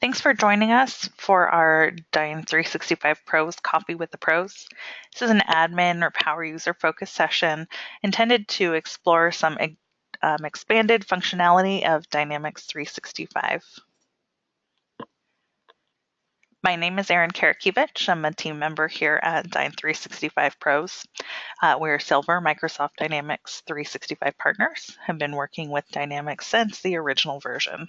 Thanks for joining us for our Dyn 365 Pros Coffee with the Pros. This is an admin or power user focused session intended to explore some expanded functionality of Dynamics 365. My name is Erin Karakiewicz. I'm a team member here at Dyn 365 Pros. We're Silver Microsoft Dynamics 365 partners, have been working with Dynamics since the original version.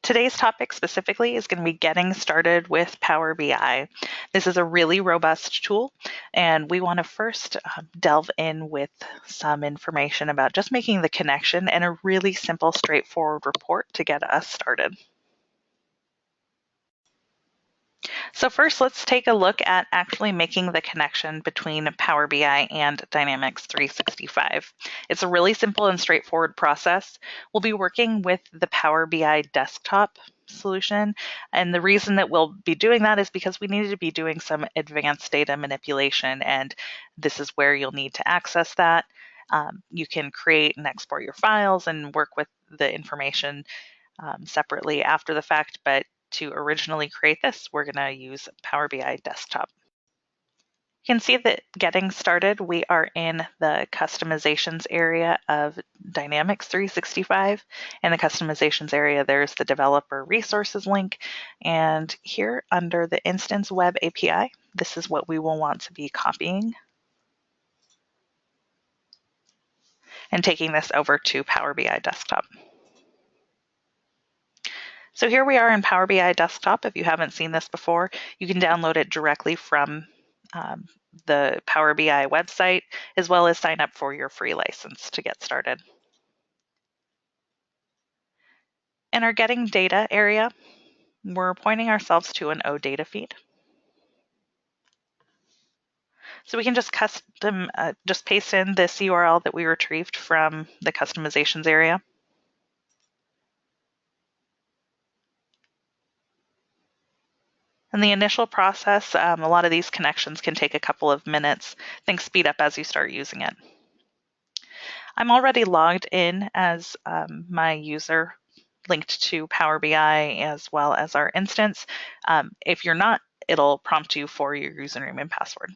Today's topic specifically is going to be getting started with Power BI. This is a really robust tool, and we want to first delve in with some information about just making the connection and a really simple, straightforward report to get us started. So first, let's take a look at actually making the connection between Power BI and Dynamics 365. It's a really simple and straightforward process. We'll be working with the Power BI desktop solution, and the reason that we'll be doing that is because we need to be doing some advanced data manipulation, and this is where you'll need to access that. You can create and export your files and work with the information separately after the fact, but to originally create this, we're going to use Power BI Desktop. You can see that getting started, we are in the customizations area of Dynamics 365. In the customizations area, there's the developer resources link. And here under the instance web API, this is what we will want to be copying and taking this over to Power BI Desktop. So here we are in Power BI Desktop. If you haven't seen this before, you can download it directly from the Power BI website, as well as sign up for your free license to get started. In our Getting Data area, we're pointing ourselves to an OData feed. So we can just paste in this URL that we retrieved from the customizations area. In the initial process, a lot of these connections can take a couple of minutes. Things speed up as you start using it. I'm already logged in as my user linked to Power BI as well as our instance. If you're not, it'll prompt you for your username and password.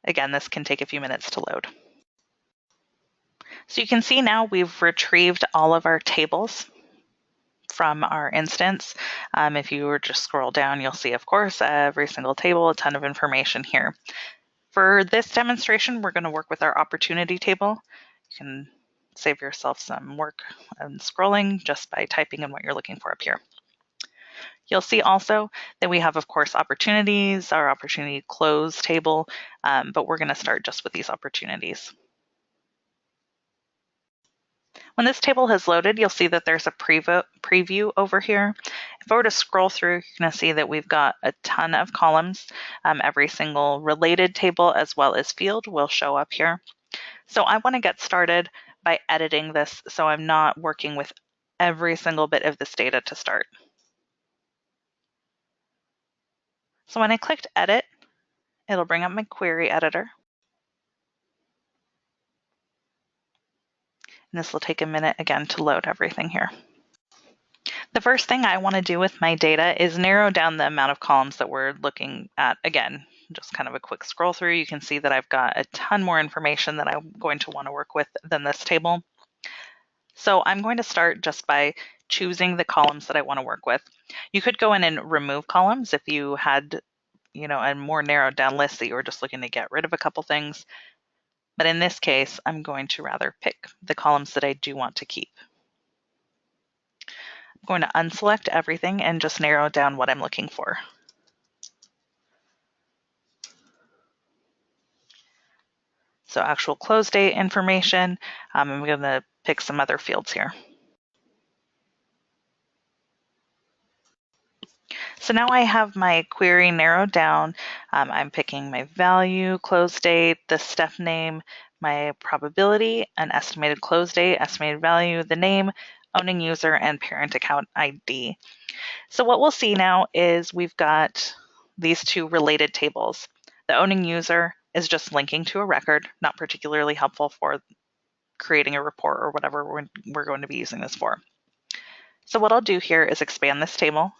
Again, this can take a few minutes to load. So you can see now we've retrieved all of our tables from our instance. If you were just scroll down, you'll see, of course, every single table, a ton of information here. For this demonstration, we're going to work with our opportunity table. You can save yourself some work and scrolling just by typing in what you're looking for up here. You'll see also that we have, of course, opportunities, our opportunity close table, but we're going to start just with these opportunities. When this table has loaded, you'll see that there's a preview over here. If I were to scroll through, you're going to see that we've got a ton of columns. Every single related table as well as field will show up here. So I want to get started by editing this so I'm not working with every single bit of this data to start. So when I clicked Edit, it'll bring up my query editor. And this will take a minute again to load everything here. The first thing I want to do with my data is narrow down the amount of columns that we're looking at. Again, just kind of a quick scroll through, you can see that I've got a ton more information that I'm going to want to work with than this table. So I'm going to start just by choosing the columns that I want to work with. You could go in and remove columns if you had, a more narrowed down list that you were just looking to get rid of a couple things. But in this case, I'm going to rather pick the columns that I do want to keep. I'm going to unselect everything and just narrow down what I'm looking for. So actual close date information, I'm going to pick some other fields here. So now I have my query narrowed down. I'm picking my value, close date, the step name, my probability, an estimated close date, estimated value, the name, owning user, and parent account ID. So what we'll see now is we've got these two related tables. The owning user is just linking to a record, not particularly helpful for creating a report or whatever we're going to be using this for. So what I'll do here is expand this table,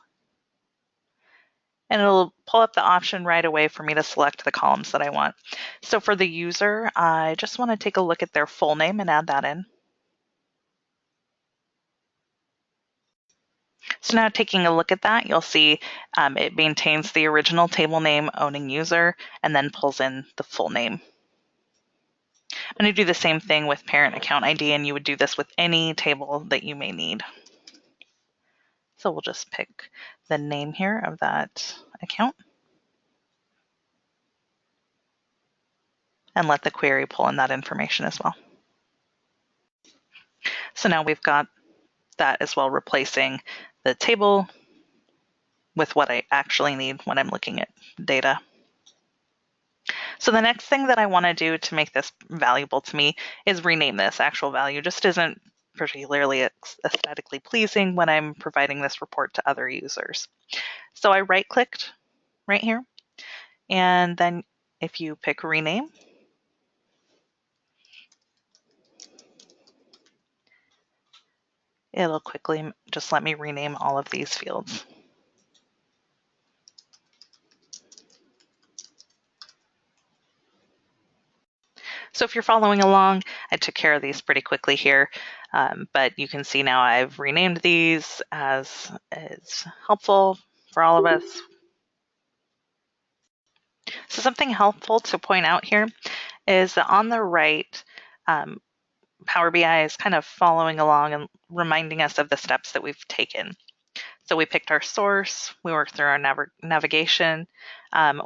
and it'll pull up the option right away for me to select the columns that I want. So for the user, I just want to take a look at their full name and add that in. So now taking a look at that, you'll see it maintains the original table name, owning user, and then pulls in the full name. I'm going to do the same thing with parent account ID, and you would do this with any table that you may need. So we'll just pick the name here of that account and let the query pull in that information as well. So now we've got that as well, replacing the table with what I actually need when I'm looking at data. So the next thing that I want to do to make this valuable to me is rename this. Actual value just isn't particularly aesthetically pleasing when I'm providing this report to other users. So I right-clicked right here, and then if you pick rename, it'll quickly just let me rename all of these fields. So if you're following along, I took care of these pretty quickly here, but you can see now I've renamed these as is helpful for all of us. So something helpful to point out here is that on the right, Power BI is kind of following along and reminding us of the steps that we've taken. So we picked our source, we worked through our navigation,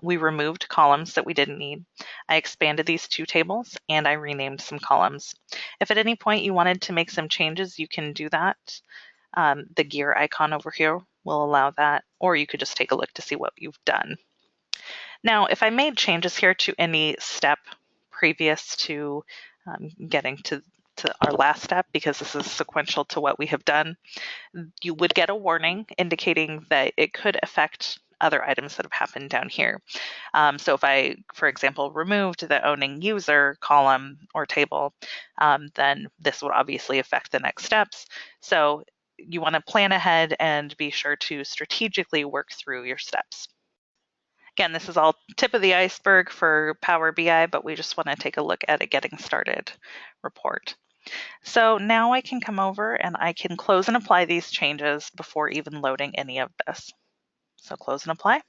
we removed columns that we didn't need. I expanded these two tables and I renamed some columns. If at any point you wanted to make some changes, you can do that. The gear icon over here will allow that, or you could just take a look to see what you've done. Now, if I made changes here to any step previous to getting to our last step, because this is sequential to what we have done, you would get a warning indicating that it could affect other items that have happened down here. So if I, for example, removed the owning user column or table, then this would obviously affect the next steps. So you want to plan ahead and be sure to strategically work through your steps. Again, this is all tip of the iceberg for Power BI, but we just want to take a look at a getting started report. So now I can come over and I can close and apply these changes before even loading any of this. So close and apply.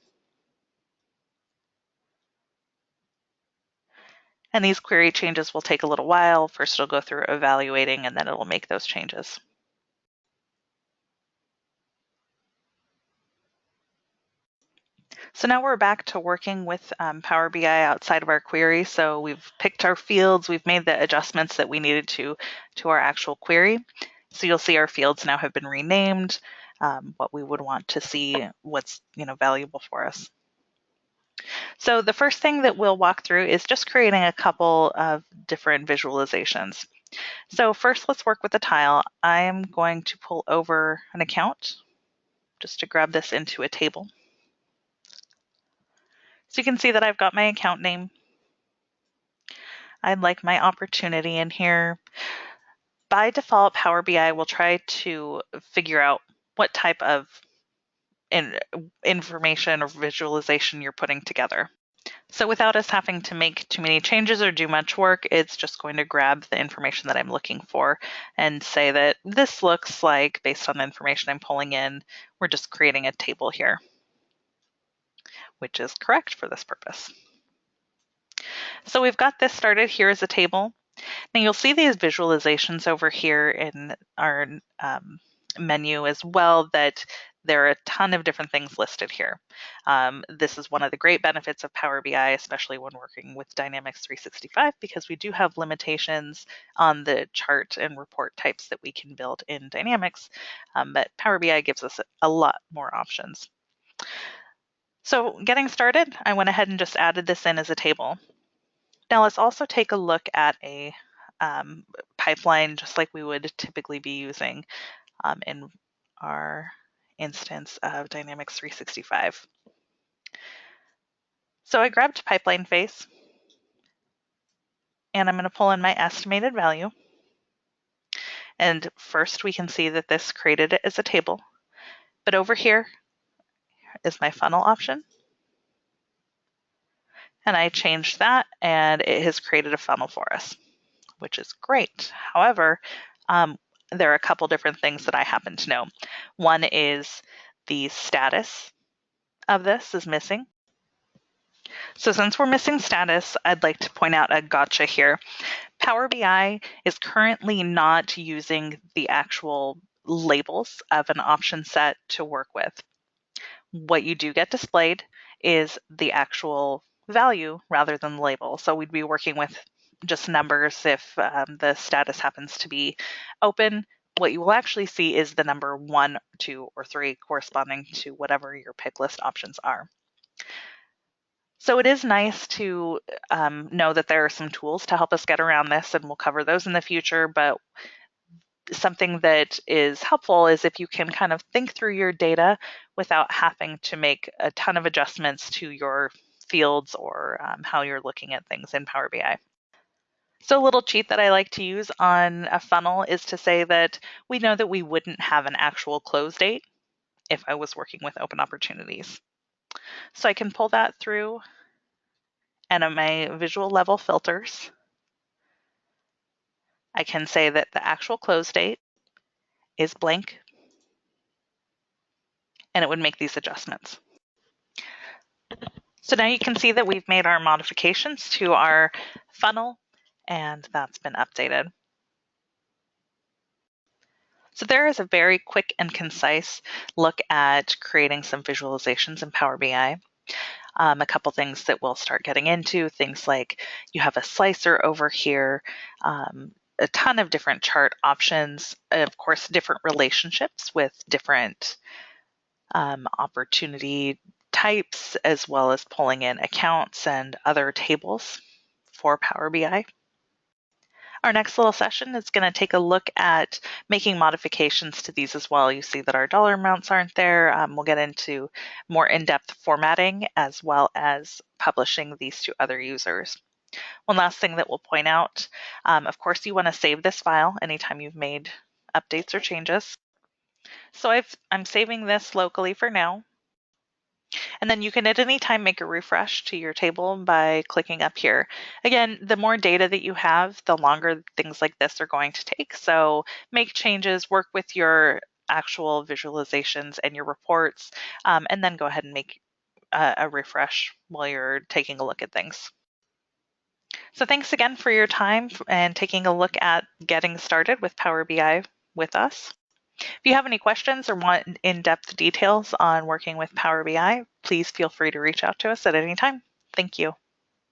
And these query changes will take a little while. First it'll go through evaluating and then it will make those changes. So now we're back to working with Power BI outside of our query. So we've picked our fields, we've made the adjustments that we needed to our actual query. So you'll see our fields now have been renamed, what we would want to see, what's valuable for us. So the first thing that we'll walk through is just creating a couple of different visualizations. So first, let's work with the tile. I am going to pull over an account just to grab this into a table. So you can see that I've got my account name. I'd like my opportunity in here. By default, Power BI will try to figure out what type of information or visualization you're putting together. So without us having to make too many changes or do much work, it's just going to grab the information that I'm looking for and say that this looks like, based on the information I'm pulling in, we're just creating a table here, which is correct for this purpose. So we've got this started here as a table. Now you'll see these visualizations over here in our menu as well, that there are a ton of different things listed here. This is one of the great benefits of Power BI, especially when working with Dynamics 365, because we do have limitations on the chart and report types that we can build in Dynamics, but Power BI gives us a lot more options. So getting started, I went ahead and just added this in as a table. Now let's also take a look at a pipeline, just like we would typically be using in our instance of Dynamics 365. So I grabbed pipeline face, and I'm going to pull in my estimated value. And first we can see that this created it as a table, but over here is my funnel option. And I changed that and it has created a funnel for us, which is great. However, there are a couple different things that I happen to know. One is the status of this is missing. So since we're missing status, I'd like to point out a gotcha here. Power BI is currently not using the actual labels of an option set to work with. What you do get displayed is the actual value rather than the label. So we'd be working with just numbers if the status happens to be open. What you will actually see is the number 1, 2, or 3 corresponding to whatever your pick list options are. So it is nice to know that there are some tools to help us get around this, and we'll cover those in the future, but something that is helpful is if you can kind of think through your data without having to make a ton of adjustments to your fields or how you're looking at things in Power BI. So a little cheat that I like to use on a funnel is to say that we know that we wouldn't have an actual close date if I was working with open opportunities. So I can pull that through, and on my visual level filters, I can say that the actual close date is blank, and it would make these adjustments. So now you can see that we've made our modifications to our funnel, and that's been updated. So there is a very quick and concise look at creating some visualizations in Power BI. A couple things that we'll start getting into, things like you have a slicer over here, a ton of different chart options, of course, different relationships with different opportunity types, as well as pulling in accounts and other tables for Power BI. Our next little session is going to take a look at making modifications to these as well. You see that our dollar amounts aren't there. We'll get into more in-depth formatting as well as publishing these to other users. One last thing that we'll point out, of course, you want to save this file anytime you've made updates or changes. So I'm saving this locally for now. And then you can at any time make a refresh to your table by clicking up here. Again, the more data that you have, the longer things like this are going to take. So make changes, work with your actual visualizations and your reports, and then go ahead and make a refresh while you're taking a look at things. So thanks again for your time and taking a look at getting started with Power BI with us. If you have any questions or want in-depth details on working with Power BI, please feel free to reach out to us at any time. Thank you.